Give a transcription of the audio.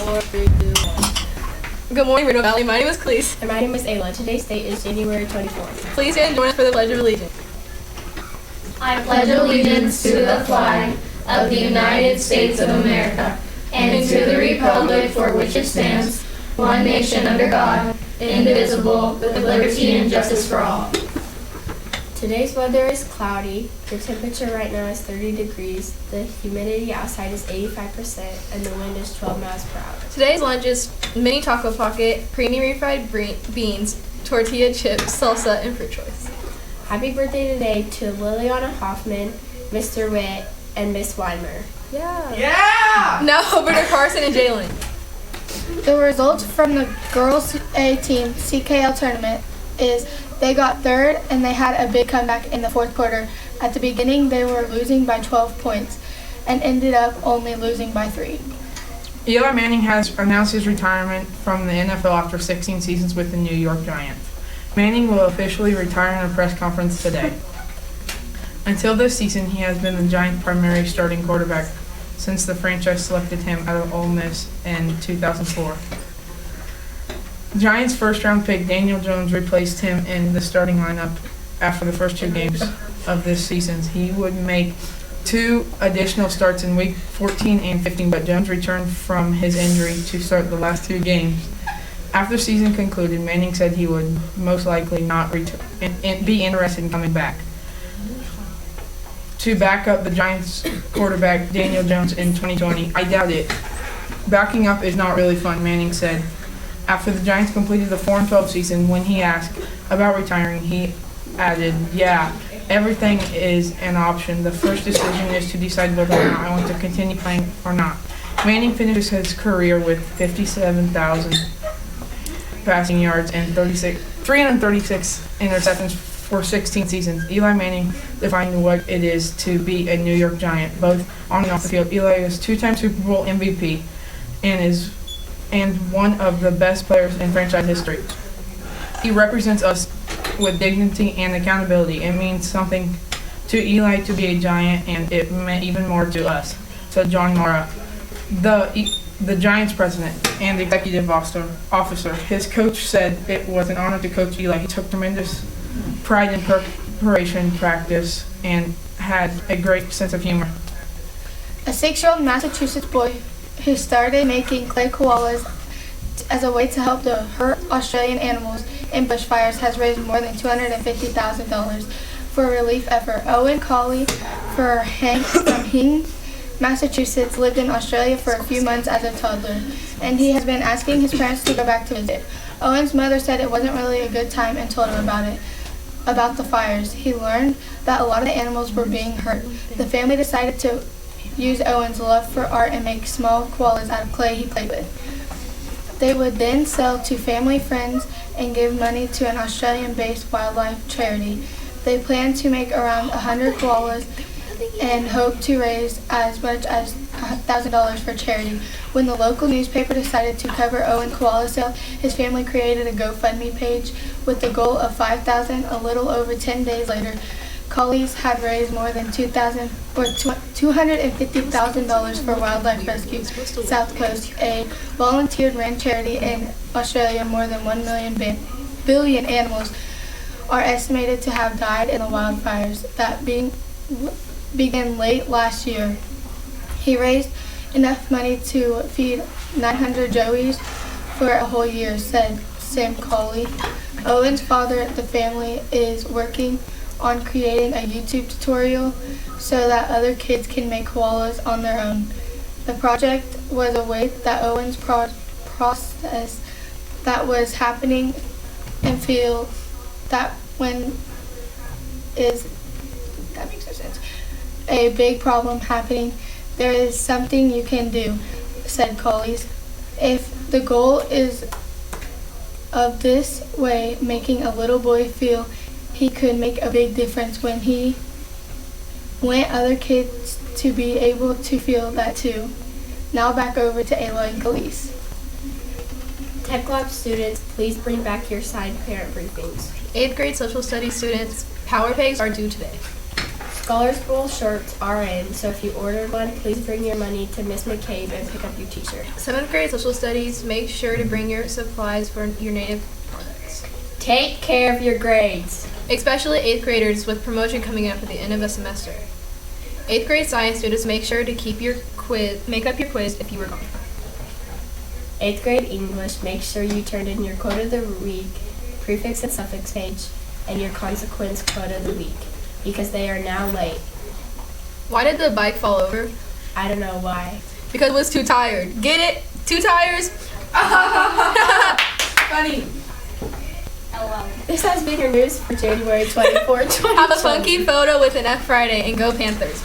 4, 3, 2, 1. Good morning, Rideau Valley. My name is Khalees. And my name is Ayla. Today's date is January 24th. Please stand and join us for the Pledge of Allegiance. I pledge allegiance to the flag of the United States of America and to the republic for which it stands, one nation under God, indivisible, with liberty and justice for all. Today's weather is cloudy. The temperature right now is 30 degrees. The humidity outside is 85% and the wind is 12 miles per hour. Today's lunch is mini taco pocket, creamy refried beans, tortilla chips, salsa, and fruit choice. Happy birthday today to Liliana Hoffman, Mr. Witt, and Miss Weimer. Yeah! Now over to Carson and Jalen. The results from the girls A team CKL tournament is they got third and they had a big comeback in the fourth quarter. At the beginning, they were losing by 12 points and ended up only losing by 3. Eli Manning has announced his retirement from the NFL after 16 seasons with the New York Giants. Manning will officially retire in a press conference today. Until this season, he has been the Giants' primary starting quarterback since the franchise selected him out of Ole Miss in 2004. Giants' first-round pick Daniel Jones replaced him in the starting lineup after the first 2 games of this season. He would make 2 additional starts in Week 14 and 15, but Jones returned from his injury to start the last 2 games. After the season concluded, Manning said he would most likely not be interested in coming back to back up the Giants quarterback Daniel Jones in 2020. I doubt it. Backing up is not really fun, Manning said. After the Giants completed the 4-12 season, when he asked about retiring, he added, "Yeah, everything is an option. The first decision is to decide whether or not I want to continue playing or not." Manning finished his career with 57,000 passing yards and 336 interceptions for 16 seasons. Eli Manning defined what it is to be a New York Giant, both on and off the field. Eli is 2-time Super Bowl MVP and one of the best players in franchise history. He represents us with dignity and accountability. It means something to Eli to be a Giant, and it meant even more to us, said John Mara, the Giants president and executive officer. His coach said it was an honor to coach Eli. He took tremendous pride in preparation, practice, and had a great sense of humor. A 6-year-old Massachusetts boy who started making clay koalas as a way to help the hurt Australian animals in bushfires has raised more than $250,000 for a relief effort. Owen Colley from Hingham, Massachusetts, lived in Australia for a few months as a toddler, and he has been asking his parents to go back to visit. Owen's mother said it wasn't really a good time and told him about the fires. He learned that a lot of the animals were being hurt. The family decided to use Owen's love for art and make small koalas out of clay he played with. They would then sell to family, friends, and give money to an Australian-based wildlife charity. They plan to make around 100 koalas and hope to raise as much as $1,000 for charity. When the local newspaper decided to cover Owen's koala sale, his family created a GoFundMe page with the goal of $5,000. A little over 10 days later, Colley's had raised more than $250,000 for Wildlife Rescue South Coast, a volunteer-run charity in Australia. More than 1 billion animals are estimated to have died in the wildfires that began late last year. He raised enough money to feed 900 joeys for a whole year, said Sam Colley. Owen's father, the family, is working on creating a YouTube tutorial so that other kids can make koalas on their own. The project was a way that Owen's process that was happening and feel that when that makes no sense. A big problem happening, there is something you can do, said Colley's. If the goal is of this way, making a little boy feel he could make a big difference when he want other kids to be able to feel that too. Now back over to Ayla and Khalees. Tech Lab students, please bring back your side parent briefings. 8th grade social studies students, power pegs are due today. Scholars Bowl shirts are in, so if you ordered one, please bring your money to Miss McCabe and pick up your t-shirt. 7th grade social studies, make sure to bring your supplies for your native products. Take care of your grades. Especially 8th graders with promotion coming up at the end of the semester. 8th grade science students, make sure to make up your quiz if you were gone. 8th grade English, make sure you turned in your quote of the week, prefix and suffix page, and your consequence quote of the week, because they are now late. Why did the bike fall over? I don't know why. Because it was too tired. Get it? 2 tires? Funny. This has been your news for January 24, 2020. Have a funky photo with an F Friday and go Panthers.